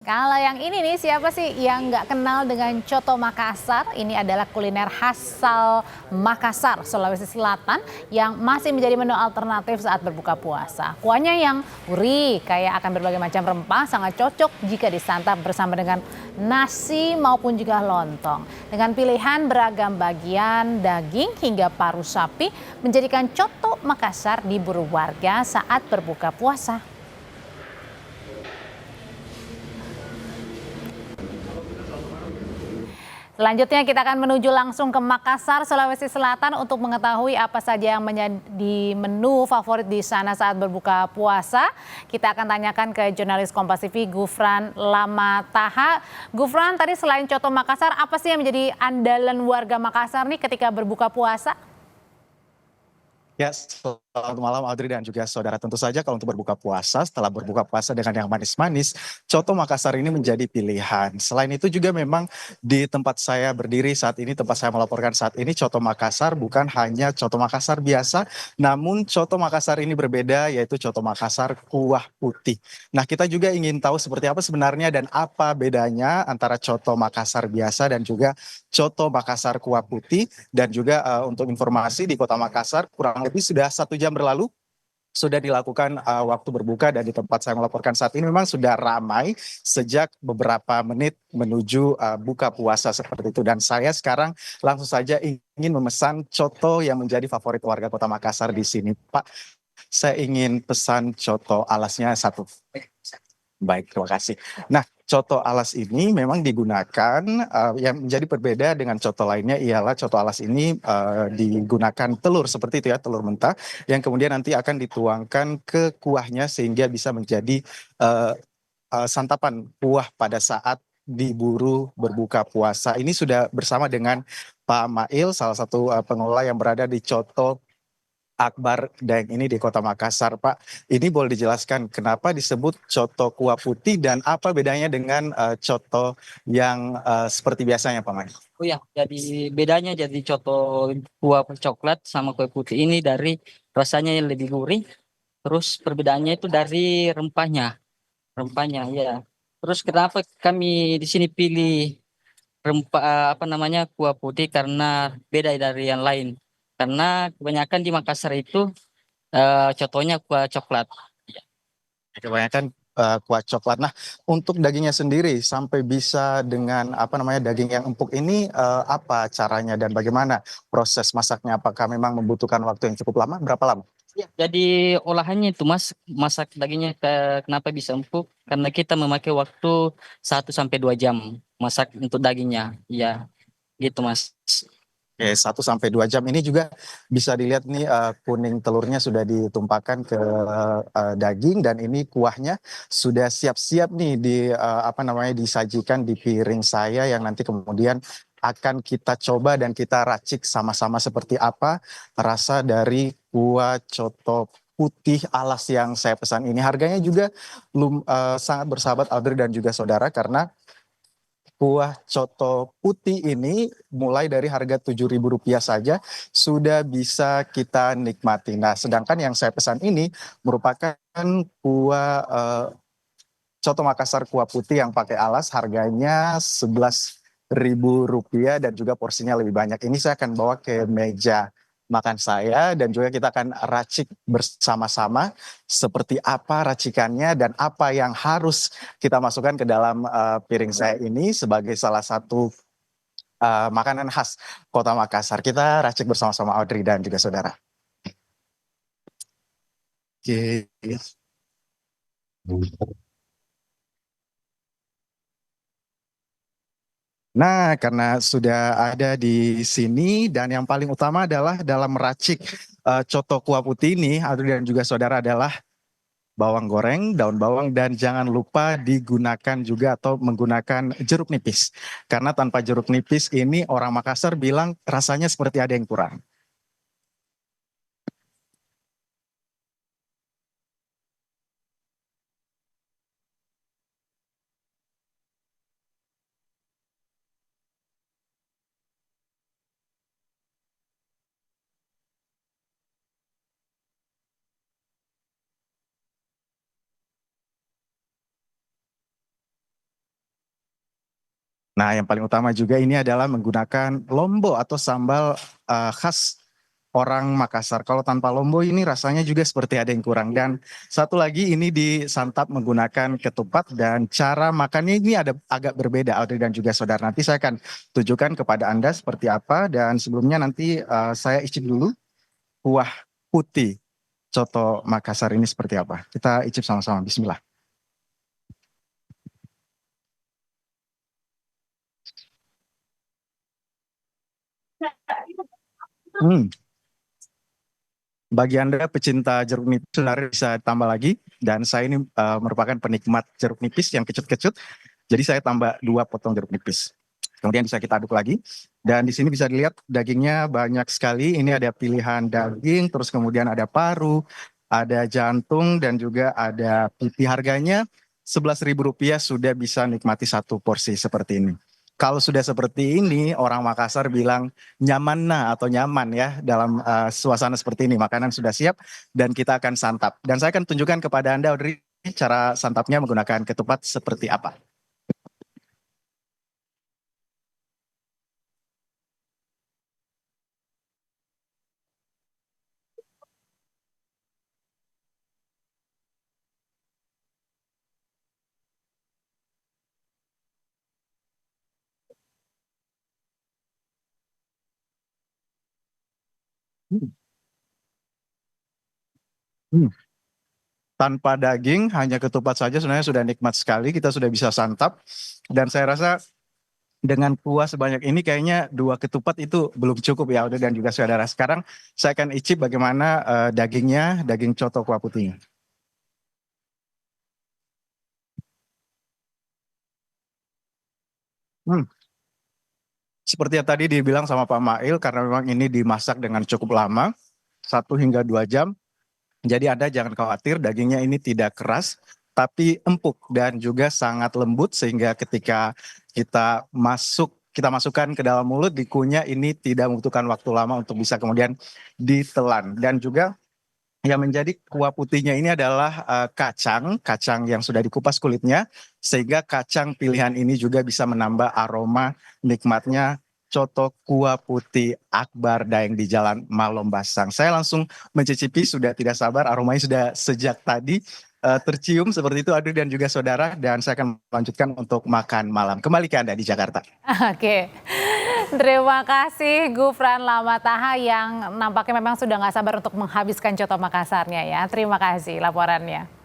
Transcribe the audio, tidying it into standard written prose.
Kalau yang ini nih, siapa sih yang nggak kenal dengan Coto Makassar? Ini adalah kuliner khasal Makassar, Sulawesi Selatan yang masih menjadi menu alternatif saat berbuka puasa. Kuahnya yang gurih, kaya akan berbagai macam rempah, sangat cocok jika disantap bersama dengan nasi maupun juga lontong. Dengan pilihan beragam bagian daging hingga paru sapi, menjadikan Coto Makassar diburu warga saat berbuka puasa. Selanjutnya kita akan menuju langsung ke Makassar, Sulawesi Selatan untuk mengetahui apa saja yang menjadi menu favorit di sana saat berbuka puasa. Kita akan tanyakan ke jurnalis Kompas TV Gufran Lamataha. Gufran, tadi selain coto Makassar, apa sih yang menjadi andalan warga Makassar nih ketika berbuka puasa? Ya, selamat malam Audrey dan juga saudara. Tentu saja kalau untuk berbuka puasa, setelah berbuka puasa dengan yang manis-manis, coto Makassar ini menjadi pilihan. Selain itu juga memang di tempat saya berdiri saat ini, tempat saya melaporkan saat ini, coto Makassar bukan hanya coto Makassar biasa, namun coto Makassar ini berbeda, yaitu coto Makassar kuah putih. Nah, kita juga ingin tahu seperti apa sebenarnya dan apa bedanya antara coto Makassar biasa dan juga coto Makassar kuah putih. Dan juga untuk informasi di Kota Makassar kurang lebih sudah 1 jam berlalu sudah dilakukan waktu berbuka, dan di tempat saya melaporkan saat ini memang sudah ramai sejak beberapa menit menuju buka puasa seperti itu. Dan saya sekarang langsung saja ingin memesan coto yang menjadi favorit warga Kota Makassar di sini. Pak, saya ingin pesan coto alasnya satu. Baik, terima kasih. Nah, coto alas ini memang digunakan, yang menjadi berbeda dengan coto lainnya ialah coto alas ini digunakan telur seperti itu ya, telur mentah yang kemudian nanti akan dituangkan ke kuahnya sehingga bisa menjadi eh, santapan kuah pada saat diburu berbuka puasa. Ini sudah bersama dengan Pak Mail, salah satu pengelola yang berada di Coto Akbar Daeng ini di Kota Makassar. Pak, ini boleh dijelaskan kenapa disebut coto kuah putih dan apa bedanya dengan coto yang seperti biasanya, Pak Mai? Oh ya, jadi bedanya jadi coto kuah coklat sama kue putih ini dari rasanya yang lebih gurih. Terus perbedaannya itu dari rempahnya ya. Terus kenapa kami di sini pilih rempah apa namanya kuah putih karena beda dari yang lain. Karena kebanyakan di Makassar itu contohnya kuah coklat. Kebanyakan kuah coklat. Nah, untuk dagingnya sendiri sampai bisa dengan apa namanya daging yang empuk ini, apa caranya dan bagaimana proses masaknya? Apakah memang membutuhkan waktu yang cukup lama? Berapa lama? Ya, jadi olahannya itu mas masak dagingnya kenapa bisa empuk? Karena kita memakai waktu 1 sampai 2 jam masak untuk dagingnya. Ya, gitu mas. Oke, 1 sampai 2 jam ini juga bisa dilihat nih, kuning telurnya sudah ditumpahkan ke daging, dan ini kuahnya sudah siap-siap nih apa namanya disajikan di piring saya yang nanti kemudian akan kita coba dan kita racik sama-sama seperti apa rasa dari kuah coto putih alas yang saya pesan ini. Harganya juga sangat bersahabat Audrey dan juga saudara, karena kuah coto putih ini mulai dari harga Rp7.000 saja sudah bisa kita nikmati. Nah, sedangkan yang saya pesan ini merupakan kuah coto Makassar kuah putih yang pakai alas, harganya Rp11.000 dan juga porsinya lebih banyak. Ini saya akan bawa ke meja makan saya dan juga kita akan racik bersama-sama seperti apa racikannya dan apa yang harus kita masukkan ke dalam piring saya ini sebagai salah satu makanan khas Kota Makassar. Kita racik bersama-sama Audrey dan juga saudara. Oke. Nah, karena sudah ada di sini dan yang paling utama adalah dalam meracik coto kuah putih ini, Audrey dan juga saudara, adalah bawang goreng, daun bawang, dan jangan lupa digunakan juga atau menggunakan jeruk nipis. Karena tanpa jeruk nipis ini orang Makassar bilang rasanya seperti ada yang kurang. Nah, yang paling utama juga ini adalah menggunakan lombok atau sambal khas orang Makassar. Kalau tanpa lombok ini rasanya juga seperti ada yang kurang. Dan satu lagi ini disantap menggunakan ketupat dan cara makannya ini ada agak berbeda, Audrey dan juga saudara. Nanti saya akan tunjukkan kepada Anda seperti apa dan sebelumnya nanti saya icip dulu kuah putih coto Makassar ini seperti apa. Kita icip sama-sama. Bismillah. Hmm. Bagi Anda pecinta jeruk nipis sebenarnya bisa tambah lagi dan saya ini merupakan penikmat jeruk nipis yang kecut-kecut. Jadi saya tambah 2 potong jeruk nipis. Kemudian bisa kita aduk lagi. Dan di sini bisa dilihat dagingnya banyak sekali. Ini ada pilihan daging, terus kemudian ada paru, ada jantung dan juga ada pipi. Harganya Rp11.000 sudah bisa nikmati satu porsi seperti ini. Kalau sudah seperti ini, orang Makassar bilang nyaman nah atau nyaman ya dalam suasana seperti ini. Makanan sudah siap dan kita akan santap. Dan saya akan tunjukkan kepada Anda, Audrey, cara santapnya menggunakan ketupat seperti apa. Hmm. Hmm. Tanpa daging, hanya ketupat saja sebenarnya sudah nikmat sekali. Kita sudah bisa santap. Dan saya rasa dengan kuah sebanyak ini kayaknya 2 ketupat itu belum cukup ya, Audrey dan juga saudara. Sekarang saya akan icip bagaimana dagingnya, daging coto kuah putihnya. Hmm. Seperti yang tadi dibilang sama Pak Mail, karena memang ini dimasak dengan cukup lama, 1 hingga 2 jam. Jadi Anda jangan khawatir, dagingnya ini tidak keras, tapi empuk dan juga sangat lembut sehingga ketika kita masukkan ke dalam mulut, dikunyah ini tidak membutuhkan waktu lama untuk bisa kemudian ditelan. Dan juga yang menjadi kuah putihnya ini adalah kacang yang sudah dikupas kulitnya, sehingga kacang pilihan ini juga bisa menambah aroma nikmatnya coto kuah putih Akbar Daeng di Jalan Malombasang. Saya langsung mencicipi, sudah tidak sabar, aromanya sudah sejak tadi tercium seperti itu, Adu dan juga saudara, dan saya akan melanjutkan untuk makan malam. Kembali ke Anda di Jakarta. Oke, terima kasih Gufran Lamataha yang nampaknya memang sudah nggak sabar untuk menghabiskan coto Makassarnya ya. Terima kasih laporannya.